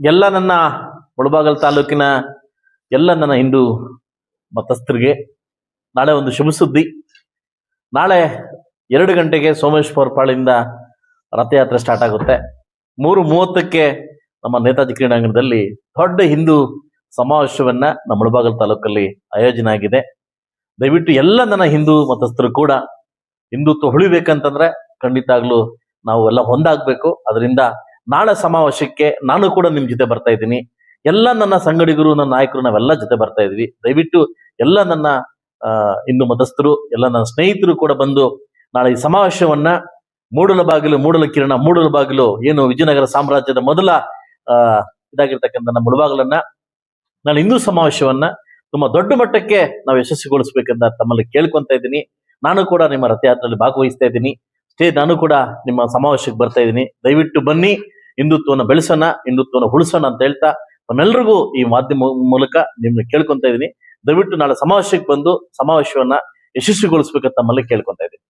ಎಲ್ಲ ನನ್ನ ಮುಳಬಾಗಲ್ ತಾಲೂಕಿನ ಎಲ್ಲ ನನ್ನ ಹಿಂದೂ ಮತಸ್ಥರಿಗೆ ನಾಳೆ ಒಂದು ಶುಭ ಸುದ್ದಿ. ನಾಳೆ 2 ಗಂಟೆಗೆ ಸೋಮೇಶ್ವರ ಪಾಳಿಂದ ರಥಯಾತ್ರೆ ಸ್ಟಾರ್ಟ್ ಆಗುತ್ತೆ. 3:30ಕ್ಕೆ ನಮ್ಮ ನೇತಾಜಿ ಕ್ರೀಡಾಂಗಣದಲ್ಲಿ ದೊಡ್ಡ ಹಿಂದೂ ಸಮಾವೇಶವನ್ನ ನಮ್ಮ ಮುಳಬಾಗಲ್ ತಾಲೂಕಲ್ಲಿ ಆಯೋಜನೆ ಆಗಿದೆ. ದಯವಿಟ್ಟು ಎಲ್ಲ ನನ್ನ ಹಿಂದೂ ಮತಸ್ಥರು ಕೂಡ ಹಿಂದುತ್ವ ಉಳಿಬೇಕಂತಂದ್ರೆ ಖಂಡಿತ ನಾವು ಎಲ್ಲ ಒಂದಾಗಬೇಕು. ಅದರಿಂದ ನಾಳೆ ಸಮಾವೇಶಕ್ಕೆ ನಾನು ಕೂಡ ನಿಮ್ ಜೊತೆ ಬರ್ತಾ ಇದ್ದೀನಿ. ಎಲ್ಲ ನನ್ನ ಸಂಗಡಿಗರು, ನನ್ನ ನಾಯಕರು, ನಾವೆಲ್ಲ ಜೊತೆ ಬರ್ತಾ ಇದ್ವಿ. ದಯವಿಟ್ಟು ಎಲ್ಲ ನನ್ನ ಹಿಂದೂ ಮತಸ್ಥರು, ಎಲ್ಲ ನನ್ನ ಸ್ನೇಹಿತರು ಕೂಡ ಬಂದು ನಾಳೆ ಈ ಸಮಾವೇಶವನ್ನ ಮೂಡಲಬಾಗಿಲು ಏನು ವಿಜಯನಗರ ಸಾಮ್ರಾಜ್ಯದ ಮೊದಲ ಇದಾಗಿರ್ತಕ್ಕಂಥ ನಮ್ಮ ಮುಳಬಾಗಲನ್ನ ನಾಳೆ ಹಿಂದೂ ಸಮಾವೇಶವನ್ನ ತುಂಬಾ ದೊಡ್ಡ ಮಟ್ಟಕ್ಕೆ ನಾವು ಯಶಸ್ವಿಗೊಳಿಸ್ಬೇಕಂತ ತಮ್ಮಲ್ಲಿ ಕೇಳ್ಕೊಂತ ಇದ್ದೀನಿ. ನಾನು ಕೂಡ ನಿಮ್ಮ ರಥಯಾತ್ರೆಯಲ್ಲಿ ಭಾಗವಹಿಸ್ತಾ ಇದ್ದೀನಿ. ನಾನು ಕೂಡ ನಿಮ್ಮ ಸಮಾವೇಶಕ್ಕೆ ಬರ್ತಾ ಇದ್ದೀನಿ. ದಯವಿಟ್ಟು ಬನ್ನಿ, ಹಿಂದುತ್ವವನ್ನು ಬೆಳೆಸೋಣ, ಹಿಂದುತ್ವವನ್ನು ಉಳಿಸೋಣ ಅಂತ ಹೇಳ್ತಾ ನಮ್ಮೆಲ್ಲರಿಗೂ ಈ ಮಾಧ್ಯಮ ಮೂಲಕ ನಿಮ್ಗೆ ಕೇಳ್ಕೊಂತ ಇದ್ದೀನಿ. ದಯವಿಟ್ಟು ನಾಳೆ ಸಮಾವೇಶಕ್ಕೆ ಬಂದು ಸಮಾವೇಶವನ್ನ ಯಶಸ್ವಿಗೊಳಿಸ್ಬೇಕಂತ ತಮ್ಮಲ್ಲಿ ಕೇಳ್ಕೊಂತ ಇದ್ದೀನಿ.